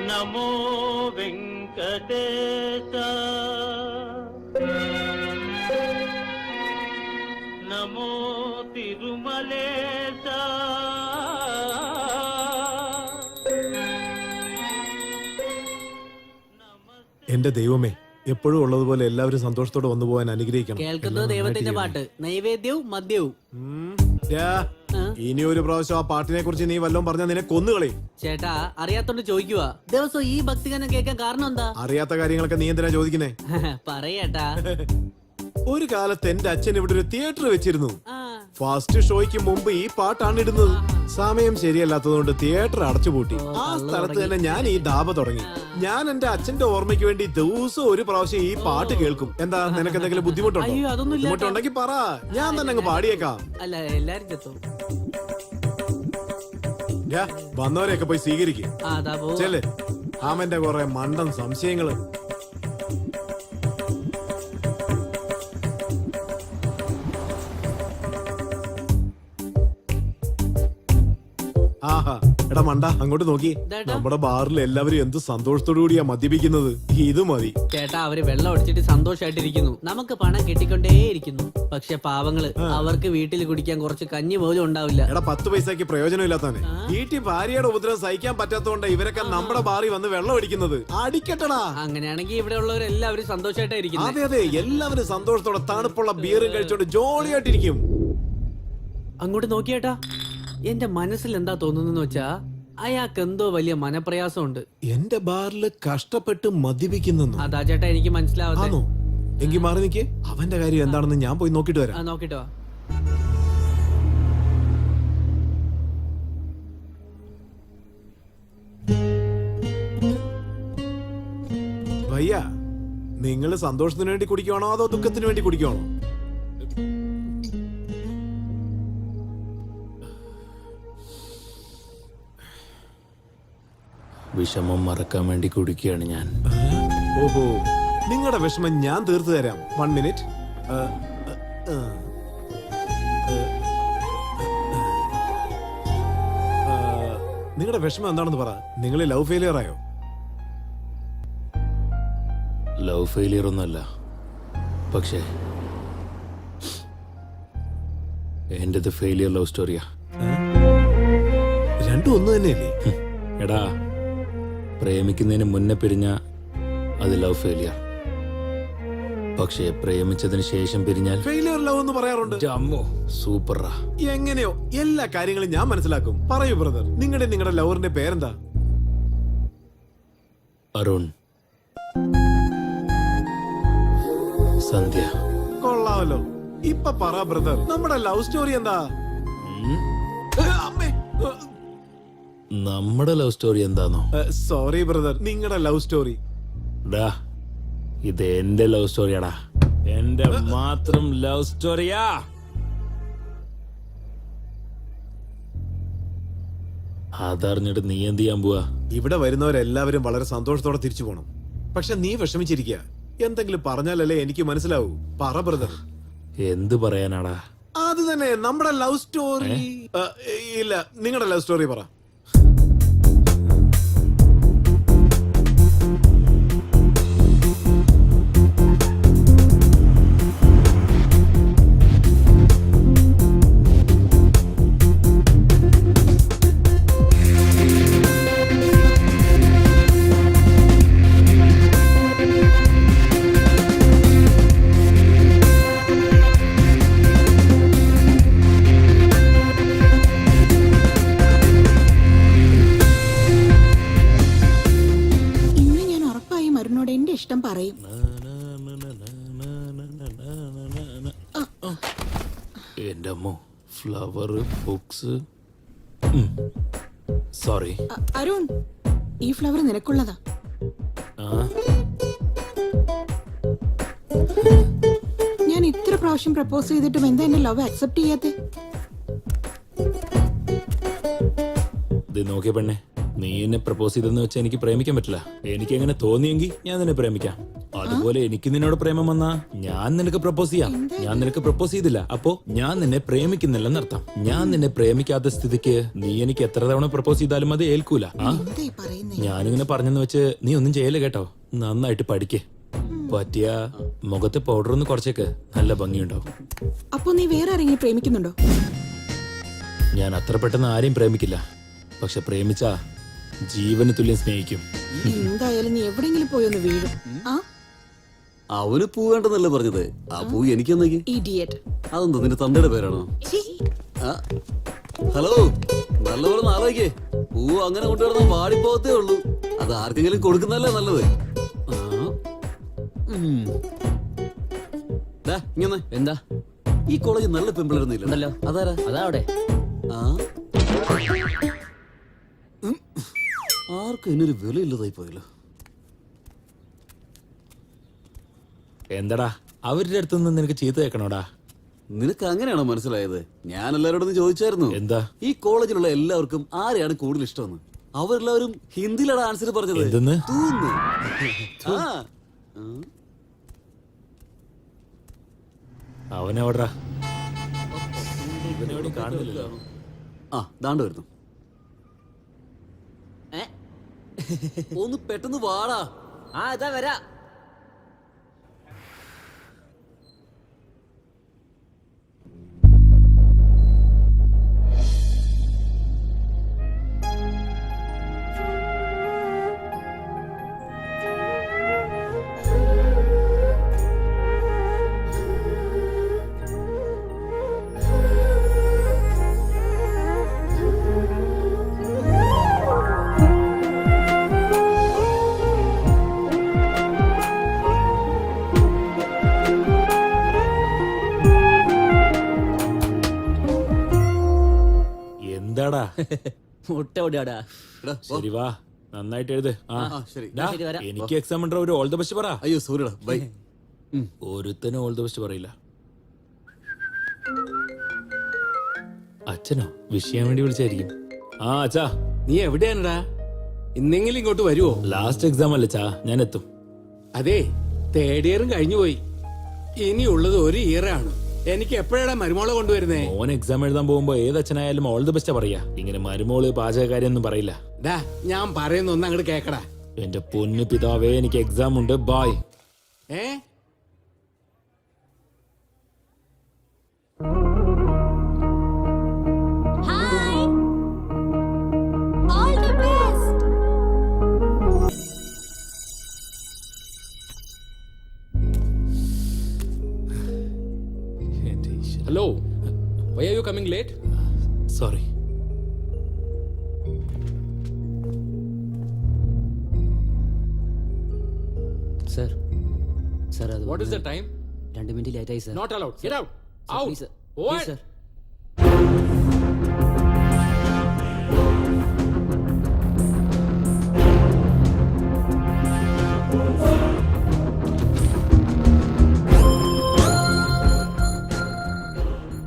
నమో వెంకటేశ నమో తిరుమలేశ എന്റെ ദൈവമേ, എപ്പോഴും ഉള്ളതുപോലെ എല്ലാവരും സന്തോഷത്തോടെ വന്നു പോകാൻ അനുഗ്രഹിക്കണം. കേൾക്കുന്നത് ദൈവത്തിന്റെ പാട്ട്, നൈവേദ്യവും മദ്യവും. ഇനി ഒരു പ്രാവശ്യം ആ പാട്ടിനെ കുറിച്ച് നീ വല്ലതും പറഞ്ഞാൽ നിന്നെ കൊന്നുകളി. ചേട്ടാ, അറിയാത്തോണ്ട് ചോദിക്കുക. ദിവസം ഈ ഭക്തിഗാനം കേൾക്കാൻ കാരണം എന്താ? അറിയാത്ത കാര്യങ്ങളൊക്കെ നീ എന്തിനാ ചോദിക്കുന്നേ? പറയേട്ടാ. ഒരു കാലത്ത് എന്റെ അച്ഛൻ ഇവിടെ ഒരു തിയേറ്റർ വെച്ചിരുന്നു. ഫസ്റ്റ് ഷോയ്ക്ക് മുമ്പ് ഈ പാട്ടാണ് ഇടുന്നത്. സമയം ശരിയല്ലാത്തതുകൊണ്ട് തിയേറ്റർ അടച്ചുപൂട്ടി. ആ സ്ഥലത്ത് തന്നെ ഞാൻ ഈ ധാബ തുടങ്ങി. ഞാൻ എന്റെ അച്ഛന്റെ ഓർമ്മയ്ക്ക് വേണ്ടി ദിവസം ഒരു പ്രാവശ്യം ഈ പാട്ട് കേൾക്കും. എന്താ, നിനക്ക് എന്തെങ്കിലും ബുദ്ധിമുട്ടുണ്ടെങ്കിൽ പറ, ഞാൻ തന്നെ അങ്ങ് പാടിയേക്കാം. അല്ല, എല്ലാരും ചെത്തും. വന്നവരെയൊക്കെ പോയി സ്വീകരിക്കും. ചെല്ലേ, അവന്റെ കുറെ മണ്ടൻ സംശയങ്ങള്. ആഹാ, എടാ മണ്ട, അങ്ങോട്ട് നോക്കി. നമ്മുടെ ബാറിൽ എല്ലാവരും എന്ത് സന്തോഷത്തോടു കൂടിയാ മദ്യപിക്കുന്നത്. ഇത് മതി ചേട്ടാ. അവര് വെള്ളം അടിച്ചിട്ട് സന്തോഷായിട്ടിരിക്കുന്നു. നമുക്ക് പണം കിട്ടിക്കൊണ്ടേയിരിക്കുന്നു. പക്ഷെ പാവങ്ങള്, അവർക്ക് വീട്ടിൽ കുടിക്കാൻ കുറച്ച് കഞ്ഞി പോലും ഉണ്ടാവില്ല. എടാ, 10 പൈസക്ക് പ്രയോജനമില്ലാത്തവനെ. വീട്ടിൽ ഭാര്യയുടെ ഉപദ്രവം സഹിക്കാൻ പറ്റാത്തതുകൊണ്ട് ഇവരൊക്കെ നമ്മുടെ ബാറിൽ വന്ന് വെള്ളം അടിക്കുന്നത്. അടിക്കട്ടടാ. അങ്ങനെയാണെങ്കിൽ ഇവിടെ ഉള്ളവരെല്ലാവരും സന്തോഷമായിട്ടായിരിക്കും. അതെ അതെ, എല്ലാവരും സന്തോഷത്തോടെ തണുപ്പുള്ള ബിയറും കഴിച്ചോണ്ട് ജോളിയായിട്ടിരിക്കും. അങ്ങോട്ട് നോക്കിയേട്ടാ, എന്റെ മനസ്സിൽ എന്താ തോന്നുന്നു വെച്ചാ, അയാൾക്ക് എന്തോ വലിയ മനപ്രയാസമുണ്ട്. എന്റെ ബാറിൽ കഷ്ടപ്പെട്ട് മദ്യപിക്കുന്നു. അതാ ചേട്ടാ എനിക്ക് മനസ്സിലാവുന്നു. എങ്കിൽ മാറി നിൽക്കേ. അവന്റെ കാര്യം എന്താണെന്ന് ഞാൻ പോയി നോക്കിട്ട് വരാം. നോക്കിട്ടോ. ഭയ്യ, നിങ്ങള് സന്തോഷത്തിന് വേണ്ടി കുടിക്കുവാണോ അതോ ദുഃഖത്തിന് വേണ്ടി കുടിക്കുവാണോ? വിഷമം മറക്കാൻ വേണ്ടി കുടിക്കുകയാണ് ഞാൻ. ഓഹോ, നിങ്ങളുടെ വിഷമം ഞാൻ തീർത്തു തരാം. 1 മിനിറ്റ്. നിങ്ങളുടെ വിഷമം എന്താണെന്ന് പറ. നിങ്ങൾ ലവ് ഫെയിലിയർ ആയോ? ലവ് ഫെയിലിയർ ഒന്നല്ല, പക്ഷേ എന്റേത് ഫെയിലിയർ ലവ് സ്റ്റോറിയാ. രണ്ടും ഒന്ന് തന്നെയല്ലേ? എടാ, പ്രേമിക്കുന്നതിന് മുന്നേ പിരിഞ്ഞ അത് ലവ് ഫെയിലിയർ. പക്ഷേ പ്രേമിച്ചതിന് ശേഷം പിരിഞ്ഞാൽ ഫെയിലിയർ ലവ് എന്ന് പറയാറുണ്ട്. സൂപ്പറാ. എങ്ങനെയോ എല്ലാ കാര്യങ്ങളും ഞാൻ മനസ്സിലാക്കും. പറയൂ ബ്രദർ, നിങ്ങളുടെ ലവറിന്റെ പേരെന്താ? അരുൺ. സന്ധ്യ. കൊള്ളാമല്ലോ. ഇപ്പൊ പറ ബ്രദർ, നമ്മുടെ ലവ് സ്റ്റോറി എന്താ? നമ്മുടെ ലവ് സ്റ്റോറി എന്താണോ? സോറി ബ്രദർ, നിങ്ങളുടെ ലവ് സ്റ്റോറി. ഇത് എന്റെ ലവ് സ്റ്റോറിയാടാ, എന്റെ മാത്രം ലവ് സ്റ്റോറിയാ. അതറിഞ്ഞിട്ട് നീ എന്ത് ചെയ്യാൻ പോവാ? ഇവിടെ വരുന്നവരെല്ലാവരും വളരെ സന്തോഷത്തോടെ തിരിച്ചു പോണം. പക്ഷെ നീ വിഷമിച്ചിരിക്കുക. എന്തെങ്കിലും പറഞ്ഞാലല്ലേ എനിക്ക് മനസ്സിലാവൂ. പറ ബ്രദർ. എന്ത് പറയാനാടാ? അത് തന്നെ, നമ്മുടെ ലവ് സ്റ്റോറി. ഇല്ല, നിങ്ങളുടെ ലവ് സ്റ്റോറി പറ. ഇഷ്ടം പറയും. എന്റെ അമ്മോ, ഫ്ലവർ, ബുക്സ്. സോറി അരുൺ, ഈ ഫ്ലവർ നിനക്കുള്ളതാ. ഞാൻ ഇത്ര പ്രാവശ്യം പ്രപ്പോസ് ചെയ്തിട്ടും എന്താ എന്റെ ലവ് അക്സെപ്റ്റ് ചെയ്യാത്തെ? നോക്കിയ പെണ്ണെ, നീ എന്നെ പ്രപ്പോസ് ചെയ്തെന്ന് വെച്ചാൽ എനിക്ക് പ്രേമിക്കാൻ പറ്റില്ല. എനിക്ക് എങ്ങനെ തോന്നിയെങ്കിൽ ഞാൻ നിന്നെ പ്രേമിക്കാം. അതുപോലെ എനിക്ക് നിന്നോട് പ്രേമം വന്നാ ഞാൻ നിനക്ക് പ്രപ്പോസ് ചെയ്യാം. ഞാൻ നിനക്ക് പ്രപ്പോസ് ചെയ്തില്ല, അപ്പോ ഞാൻ നിന്നെ പ്രേമിക്കുന്നില്ലെന്നർത്ഥം. ഞാൻ നിന്നെ പ്രേമിക്കാത്ത സ്ഥിതിക്ക് നീ എനിക്ക് എത്ര തവണ പ്രപ്പോസ് ചെയ്താലും അത് ഏൽക്കൂല. ഞാനിങ്ങനെ പറഞ്ഞെന്ന് വെച്ച് നീ ഒന്നും ചെയ്യല്ലേ കേട്ടോ. നന്നായിട്ട് പഠിക്കേ. പറ്റിയ മുഖത്തെ പൗഡർ ഒന്ന് കുറച്ചേക്ക്, നല്ല ഭംഗിയുണ്ടാവും. അപ്പൊ നീ വേറെ ആരെങ്കിലും പ്രേമിക്കുന്നുണ്ടോ? ഞാൻ അത്ര പെട്ടെന്ന് ആരെയും പ്രേമിക്കില്ല. പക്ഷെ പ്രേമിച്ചാ ജീവന് തുല്യം സ്നേഹിക്കും. എന്തായാലും നീ എവിടെങ്കിലും പോയി ഒന്ന് വീഴും. ആ അവന് പൂ വേണ്ടെന്നല്ലേ പറഞ്ഞത്? ആ പൂ എനിക്കൊന്നേക്ക്. ഇഡിയറ്റ്. അതെന്താ നിന്റെ തന്തയുടെ പേരാണോ? ആ, ഹലോ, നല്ലപോലെ ആലോചിക്കേ. പൂ അങ്ങനെ കൊണ്ടുവരുന്ന വാടിപ്പോകത്തേ ഉള്ളൂ. അത് ആർക്കെങ്കിലും കൊടുക്കുന്നതല്ലേ നല്ലത്. ഇങ്ങനെ എന്താ ഈ കോളേജ് നല്ല പെമ്പിളരുന്നില്ലല്ലോ. ഉണ്ടല്ലോ. അതാരാ? അതാ അവിടെ. ആ, ആർക്കും എന്നൊരു വിലയില്ലതായി പോയല്ലോ. എന്താടാ അവരുടെ അടുത്തുനിന്ന് നിനക്ക് ചീത്ത കേൾക്കണോടാ? നിനക്ക് അങ്ങനെയാണോ മനസ്സിലായത്? ഞാൻ എല്ലാവരോടും ചോദിച്ചായിരുന്നു. എന്താ? ഈ കോളേജിലുള്ള എല്ലാവർക്കും ആരെയാണ് കൂടുതൽ ഇഷ്ടമെന്ന്. അവരെല്ലാവരും ഹിന്ദിയിലാണ് ആൻസർ പറഞ്ഞത്. എന്തെന്ന്? തൂന്ന്. ആ. അവനെവിടാ? ഇവനെവിടെ കാണുന്നില്ലല്ലോ. ആ, ദാണ്ട് വരുന്നു. ഒന്ന് പെട്ടെന്ന് വാടാ. ആ ഇതാ വരാ. എന്താടാ? മുട്ട ഓടിയാടാ. എടാ, വാ. ശരി വാ, നന്നായിട്ട് എഴുത്. ആ, ആ, ശരി. ഡാ, ശരി, വരാം. എനിക്ക് എക്സാം ഉണ്ടോ? ഒരു ഓൾ ദ ബെസ്റ്റ് പറ. അയ്യോ സോറിടാ, ബൈ. ഒരുത്തനും ഓൾ ദ ബെസ്റ്റ് പറയില്ല. അച്ഛനോ? വിഷയം വേണ്ടി വിളിച്ചായിരിക്കും. ആ അച്ഛാ, നീ എവിടെയാണടാ? ഇന്നെങ്കിലും ഇങ്ങോട്ട് വരുവോ? ലാസ്റ്റ് എക്സാം അല്ലേ ചാ, ഞാൻ എത്തും. അതെ, തേർഡ് ഇയറും കഴിഞ്ഞു പോയി. ഇനിയുള്ളത് ഒരു ഇയറാണ്. എനിക്ക് എപ്പോഴാണ് മരുമോളെ കൊണ്ടുവരുന്നേ? മോൻ എക്സാം എഴുതാൻ പോകുമ്പോ ഏത് അച്ഛനായാലും ഓൾ ദ ബെസ്റ്റ് പറയാ. ഇങ്ങനെ മരുമോള് പാചകക്കാരി ഒന്നും പറയില്ല. ഡാ, ഞാൻ പറയുന്ന ഒന്ന് അങ്ങോട്ട് കേക്കടാ. എന്റെ പൊന്നു പിതാവേ, എനിക്ക് എക്സാം ഉണ്ട്. ബായ്. ഏ Hi! All the best! Hello, why are you coming late? Sorry. Sir, sir അത് What is the time? 2 minute late ആയി sir. Not allowed. Get out. Sir, Out. please, sir. What? Please, sir.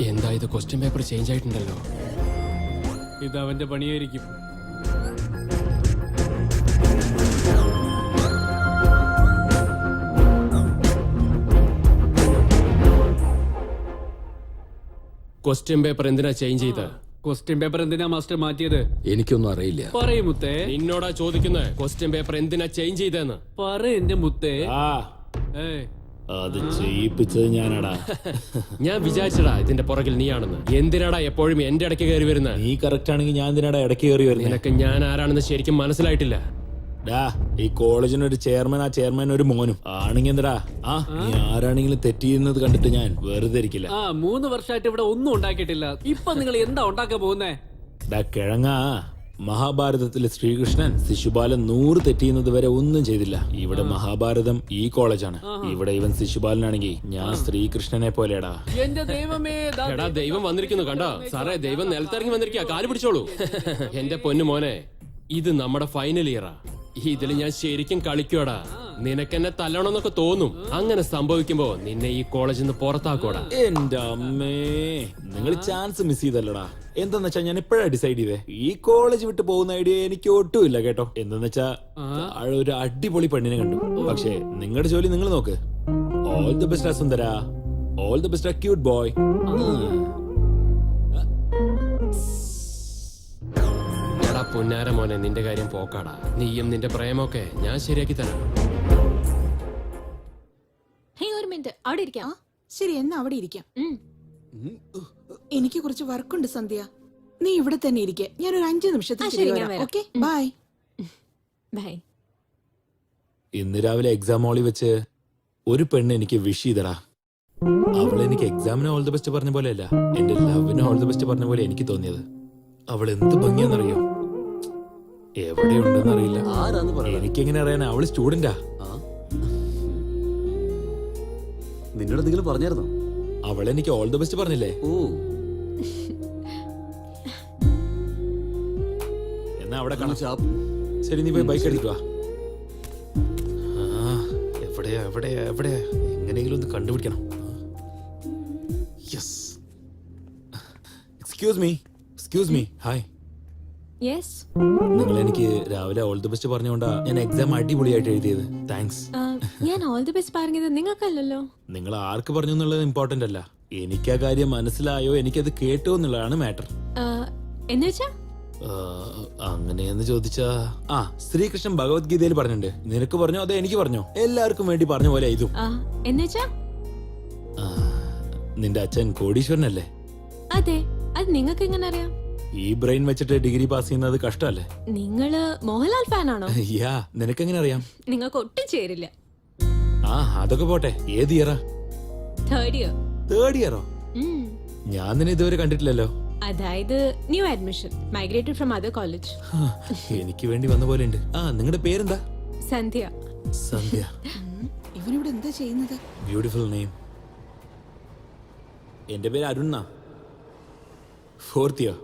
എന്താ ഇത്? Question paper change ആയിട്ടുണ്ടല്ലോ. ഇത് അവന്റെ പണിയായിരിക്കും. Question paper എന്തിനാ change ചെയ്ത? ക്വസ്റ്റ്യൻ പേപ്പർ എന്തിനാ മാസ്റ്റർ മാറ്റിയത്? എനിക്കൊന്നും അറിയില്ല. പറയ് മുത്തേ. നിന്നോടാ ചോദിക്കുന്നത് ക്വസ്റ്റ്യൻ പേപ്പർ എന്തിനാ ചേഞ്ച് ചെയ്തെന്ന്. പറ എന്റെ മുത്തേ. ആ, ഏയ്, അത് ചെയ്യിപ്പിച്ചത് ഞാനാടാ. ഞാൻ വിചാരിച്ചടാ ഇതിന്റെ പുറകിൽ നീയാണെന്ന്. എന്തിനാടാ എപ്പോഴും എന്റെ ഇടയ്ക്ക് കയറി വരുന്നത്? നീ കറക്റ്റ് ആണെങ്കിൽ ഞാൻ എന്തിനാടാ ഇടയ്ക്ക് കയറി വരുന്നത്? നിനക്ക് ഞാൻ ആരാണെന്ന് ശരിക്കും മനസ്സിലായിട്ടില്ല. ഡാ, ഈ കോളേജിനൊരു ചെയർമാൻ, ആ ചെയർമാൻ ഒരു മോനും ആണെങ്കിൽ എന്താടാ? ആ, നീ ആരാണെങ്കിലും തെറ്റ് ചെയ്യുന്നത് കണ്ടിട്ട് ഞാൻ വെറുതെ ഇരിക്കില്ല. 3 വർഷമായിട്ട് ഇവിടെ ഒന്നും ഉണ്ടാക്കിയിട്ടില്ല. ഇപ്പൊ നിങ്ങൾ എന്താ ഉണ്ടാക്കാൻ പോകുന്നേ? ഡാ കിഴങ്ങാ, മഹാഭാരതത്തിലെ ശ്രീകൃഷ്ണൻ ശിശുപാലൻ 100 തെറ്റ് ചെയ്യുന്നത് വരെ ഒന്നും ചെയ്തില്ല. ഇവിടെ മഹാഭാരതം ഈ കോളേജാണ്. ഇവിടെ ഇവൻ ശിശുപാലനാണെങ്കിൽ ഞാൻ ശ്രീകൃഷ്ണനെ പോലെടാ. എന്റെ ദൈവമേ, ദാ എടാ, ദൈവം വന്നിരിക്കുന്നു കണ്ടോ? സാറേ, ദൈവം നിലത്തിറങ്ങി വന്നിരിക്കുക. കാല് പിടിച്ചോളൂ. എന്റെ പൊന്നു മോനെ, ഇത് നമ്മുടെ ഫൈനൽ ഇയറാ. ഇതിൽ ഞാൻ ശരിക്കും കളിക്കോടാ. നിനക്കെന്നെ തല്ലണമെന്നൊക്കെ തോന്നും. അങ്ങനെ സംഭവിക്കുമ്പോ നിന്നെ ഈ കോളേജിൽ നിന്ന് പുറത്താക്കോടാ. എന്റെ അമ്മേ, നിങ്ങൾ ചാൻസ് മിസ് ചെയ്തല്ലടാ. എന്താന്ന് വെച്ചാ ഞാൻ ഇപ്പോഴാ ഡിസൈഡ് ചെയ്തേ, ഈ കോളേജ് വിട്ട് പോകുന്ന ഐഡിയ എനിക്ക് ഒട്ടുമില്ല കേട്ടോ. എന്താന്ന് വെച്ചാ താഴെ ഒരു അടിപൊളി പെണ്ണിനെ കണ്ടു. പക്ഷേ നിങ്ങളുടെ ജോലി നിങ്ങൾ നോക്ക്. All the best Sundara, all the best cute boy. എടാ പുന്നാര മോനെ, നിന്റെ കാര്യം പോക്കാടാ. നീയും നിന്റെ പ്രേമൊക്കെ ഞാൻ ശരിയാക്കി തരാം. ഹേയ്, ഒരു മിനിറ്റ് അവിടെ ഇരിക്കാം. ശരി, എന്നാ അവിടെ ഇരിക്കാം. ഉം. എനിക്ക് കുറച്ച് വർക്കുണ്ട് സന്ധ്യ. നീ ഇവിടെ തന്നെ ഇരിക്കെ, ഞാനൊരു 5 നിമിഷത്തിൽ ശരി, ഞാൻ വരാം. Okay bye. ബൈ. ഇന്ന് രാവിലെ എക്സാം ഹാളിൽ വെച്ച് ഒരു പെണ്ണ് എനിക്ക് വിഷ് ചെയ്തടാ. അവൾ എനിക്ക് എക്സാമിന് ഓൾ ദി ബെസ്റ്റ് പറഞ്ഞ പോലെയല്ല, എന്റെ ലവിന് ഓൾ ദി ബെസ്റ്റ് പറഞ്ഞ പോലെ എനിക്ക് തോന്നിയത്. അവൾ എന്ത് ഭംഗിയാന്നറിയോ? എവിടെയുണ്ടെന്ന് അറിയില്ല. ആരാന്ന് പറയണേ? എനിക്കെങ്ങനെ അറിയാനാ? അവള് സ്റ്റുഡന്റാ. നിന്നോട് എന്തെങ്കിലും പറഞ്ഞായിരുന്നോ? അവൾ എനിക്ക് ഓൾ ദി ബെസ്റ്റ് പറഞ്ഞില്ലേ? ഓ, എന്നാ അവിടെ കാണാം. ചാപ്പ്. ശരി, നീ പോയി ബൈക്ക് എടുക്കുക. എവിടെയാ എവിടെയാ എവിടെയാ? എങ്ങനെയെങ്കിലും ഒന്ന് കണ്ടുപിടിക്കണം. Yes. Excuse me. Hi. Yes. നിങ്ങൾ എനിക്ക് രാവിലെ ഓൾ ദി ബെസ്റ്റ് പറഞ്ഞുകൊണ്ടാ ഞാൻ എക്സാം അടിപൊളിയായിട്ട് എഴുതിയത്. താങ്ക്സ്. ഞാൻ ഓൾ ദി ബെസ്റ്റ് പറഞ്ഞത് നിങ്ങൾക്കല്ലല്ലോ. നിങ്ങൾ ആർക്ക് പറഞ്ഞു എന്നുള്ളത് ഇമ്പോർട്ടന്റ് അല്ല. എനിക്ക് ആ കാര്യം മനസ്സിലായോ, എനിക്കത് കേട്ടോ എന്നുള്ളതാണ് മാറ്റർ. എന്ന് വെച്ചാ അങ്ങനെയെന്ന് ചോദിച്ചാ, ശ്രീകൃഷ്ണൻ ഭഗവത്ഗീതയിൽ പറഞ്ഞിട്ടുണ്ട്. നിനക്ക് പറഞ്ഞോ അതോ എനിക്ക് പറഞ്ഞോ? എല്ലാവർക്കും വേണ്ടി പറഞ്ഞ പോലെ ഇതും. എന്ന് വെച്ചാ നിന്റെ അച്ഛൻ കോടീശ്വരനല്ലേ? അതെ. അത് നിങ്ങൾക്ക് എങ്ങനെ അറിയാം? ഈ ബ്രെയിൻ വെച്ചിട്ട് ഡിഗ്രി പാസ് ചെയ്യുന്നത് കഷ്ടല്ലേ? നിങ്ങള് മോഹൻലാൽ ഫാനാണോ? യാ, നിനക്കെങ്ങനെ അറിയാം? നിങ്ങൾക്ക് ഒട്ടും ചേരില്ല. അതൊക്കെ പോട്ടെ. ഏത് ഇയറാ? 3rd year. 3rd ഇയറോ? ഞാൻ നിന്നെ ഇതുവരെ കണ്ടിട്ടില്ലല്ലോ. അതായത് new admission, migrated from other college. എനിക്ക് വേണ്ടി വന്ന പോലെ ഉണ്ട്. നിങ്ങളുടെ പേരെന്താ? സന്ധ്യ. സന്ധ്യ. ഇവനിവിടെ എന്താ ചെയ്യുന്നത്? Beautiful name. എന്റെ പേര് അരുൺ. 4th year.